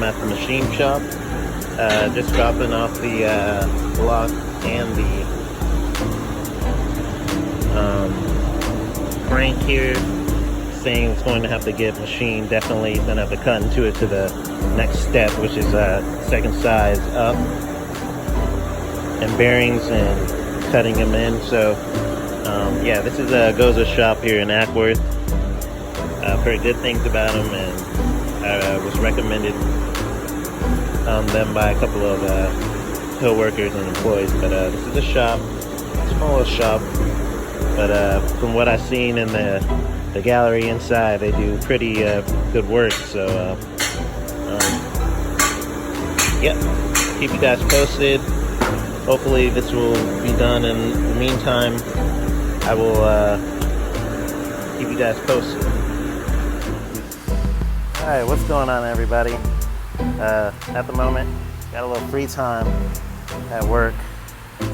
at the machine shop. Just dropping off the block and the crank here, saying it's going to have to get machined. Definitely going to have to cut into it to the next step, which is second size up, and bearings and cutting them in. So yeah, this is a Goza shop here in Ackworth. I've heard good things about them, and I was recommended them by a couple of co-workers and employees. But this is a shop, small shop, but from what I've seen in the gallery inside, they do pretty good work. So yeah, keep you guys posted. Hopefully this will be done. In the meantime, I will keep you guys posted. Alright, what's going on, everybody? At the moment, got a little free time at work,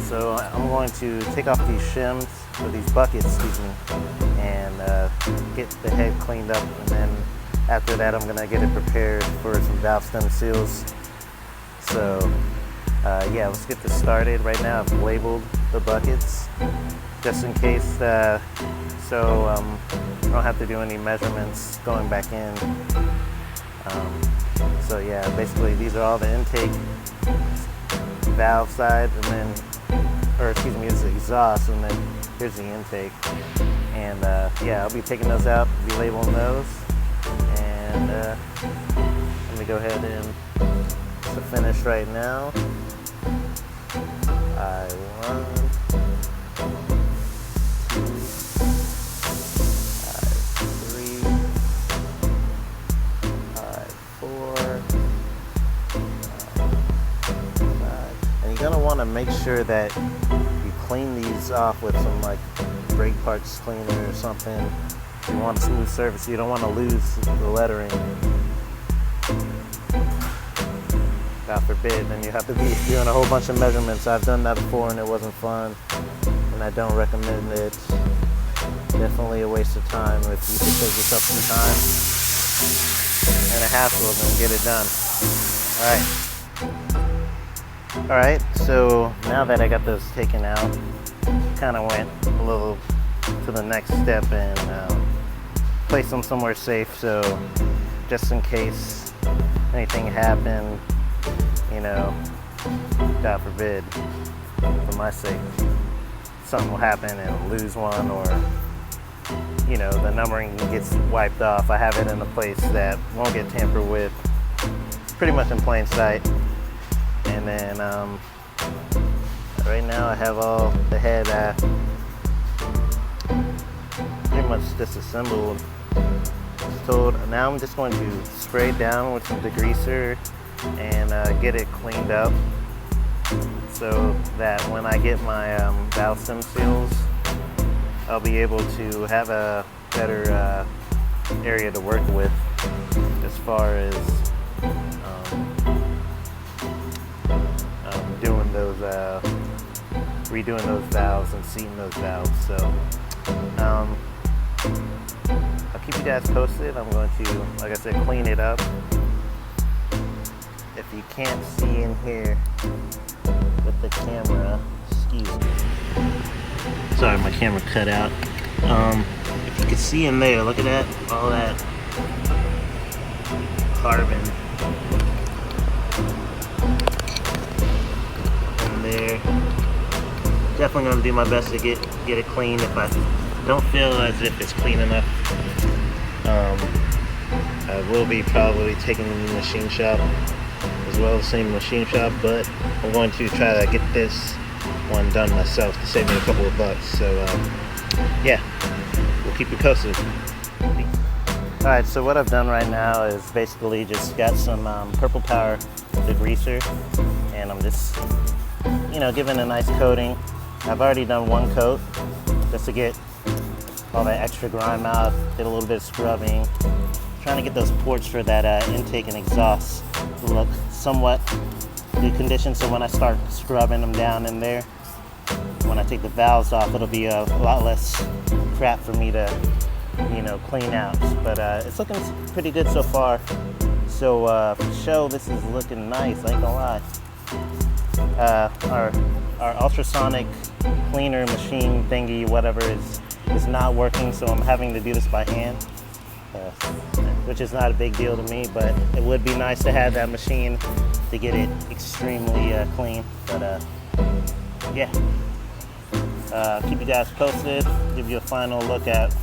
so I'm going to take off these shims, or these buckets, excuse me, and get the head cleaned up, and then after that I'm going to get it prepared for some valve stem seals. So yeah, let's get this started. Right now I've labeled the buckets just in case, so I don't have to do any measurements going back in. So yeah, basically these are all the intake valve side, and then, or excuse me, this is the exhaust, and then here's the intake. And yeah, I'll be taking those out, be labeling those, and let me go ahead and to finish right now. I1, 4, you're gonna want to make sure that you clean these off with some like brake parts cleaner or something. You want a smooth surface. You don't want to lose the lettering. God forbid, then you have to be doing a whole bunch of measurements. I've done that before and it wasn't fun, and I don't recommend it. Definitely a waste of time. If you can save yourself some time and a hassle, then get it done. Alright, so now that I got those taken out, kind of went a little to the next step and placed them somewhere safe, so just in case anything happened, you know, God forbid, for my sake, something will happen and I'll lose one, or you know, the numbering gets wiped off. I have it in a place that won't get tampered with, pretty much in plain sight. And then right now I have all the head pretty much disassembled. So now I'm just going to spray it down with some degreaser and get it cleaned up, so that when I get my valve stem seals, I'll be able to have a better area to work with as far as doing those, redoing those valves and seating those valves. So I'll keep you guys posted. I'm going to, like I said, clean it up. If you can't see in here with the camera, excuse me. Sorry, my camera cut out. If you can see in there, look at that, all that carbon in there. Definitely gonna do my best to get it clean. If I don't feel as if it's clean enough, I will be probably taking the machine shop as well, the same machine shop, but I'm going to try to get this one done myself to save me a couple of bucks. So yeah, we'll keep you posted. Alright, so what I've done right now is basically just got some Purple Power degreaser, and I'm just, you know, giving a nice coating. I've already done one coat just to get all that extra grime out, did a little bit of scrubbing, trying to get those ports for that intake and exhaust to look somewhat good condition, so when I start scrubbing them down in there, when I take the valves off, it'll be a lot less crap for me to, you know, clean out. But it's looking pretty good so far. So for show, this is looking nice, I ain't gonna lie. Our ultrasonic cleaner machine thingy, whatever, is not working, so I'm having to do this by hand, which is not a big deal to me, but it would be nice to have that machine to get it extremely clean. But yeah, keep you guys posted, give you a final look at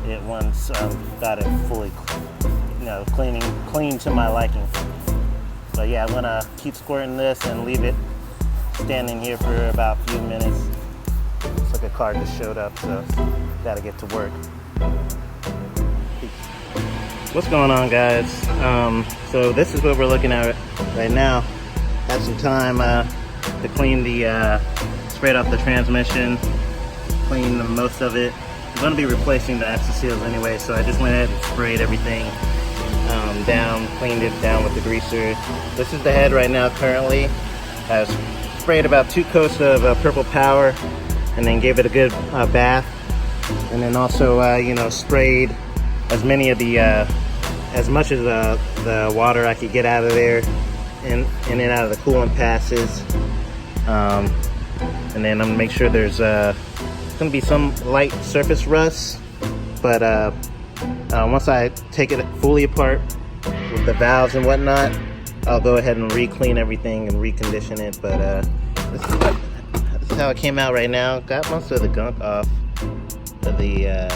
it once got it fully clean to my liking. But yeah, I'm gonna keep squirting this and leave it standing here for about a few minutes. Looks like a car just showed up, so gotta get to work. What's going on, guys? So this is what we're looking at right now. Had some time to clean the, sprayed off the transmission, clean most of it. I'm gonna be replacing the extra seals anyway, so I just went ahead and sprayed everything down, cleaned it down with the greaser. This is the head right now currently. I've sprayed about 2 coats of Purple Power and then gave it a good bath. And then also, sprayed as many of the, as much of the water I could get out of there in and out of the coolant passes. And then I'm gonna make sure there's gonna be some light surface rust, but once I take it fully apart with the valves and whatnot, I'll go ahead and re-clean everything and recondition it. But this is how it came out right now. Got most of the gunk off of the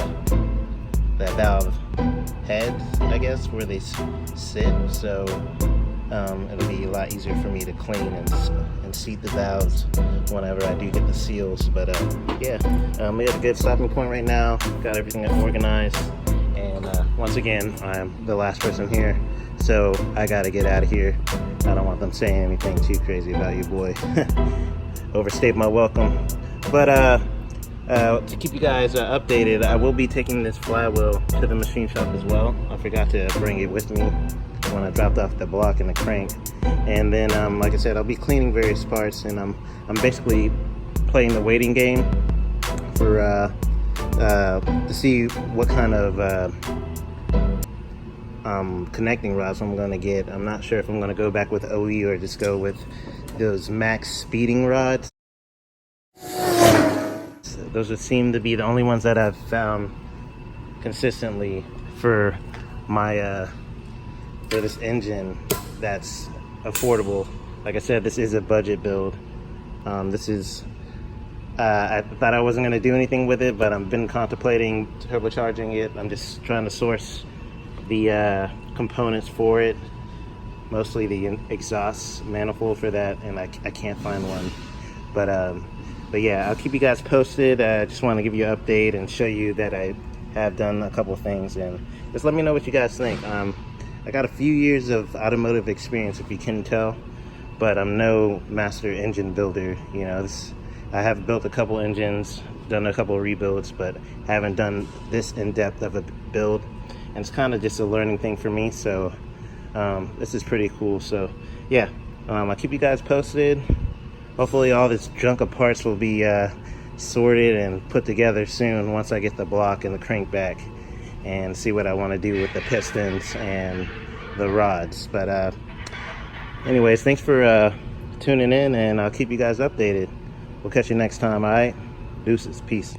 valve heads, I guess, where they sit. So it'll be a lot easier for me to clean and seat the valves whenever I do get the seals. But yeah, we have a good stopping point right now. Got everything organized, and once again, I'm the last person here, so I gotta get out of here. I don't want them saying anything too crazy about you, boy. Overstayed my welcome. But to keep you guys updated, I will be taking this flywheel to the machine shop as well. I forgot to bring it with me when I dropped off the block and the crank. And then, like I said, I'll be cleaning various parts, and I'm basically playing the waiting game for to see what kind of connecting rods I'm gonna get. I'm not sure if I'm gonna go back with OE or just go with those max speeding rods. Those would seem to be the only ones that I've found consistently for my for this engine that's affordable. Like I said, this is a budget build. This is I thought I wasn't going to do anything with it, but I've been contemplating turbocharging it. I'm just trying to source the components for it, mostly the exhaust manifold for that, and I can't find one. But yeah, I'll keep you guys posted. I just want to give you an update and show you that I have done a couple things, and just let me know what you guys think. I got a few years of automotive experience, if you can tell, but I'm no master engine builder. I have built a couple engines, done a couple of rebuilds, but haven't done this in-depth of a build, and it's kind of just a learning thing for me. So this is pretty cool. So yeah, I'll keep you guys posted. Hopefully all this junk of parts will be sorted and put together soon once I get the block and the crank back and see what I want to do with the pistons and the rods. But anyways, thanks for tuning in, and I'll keep you guys updated. We'll catch you next time. All right, deuces, peace.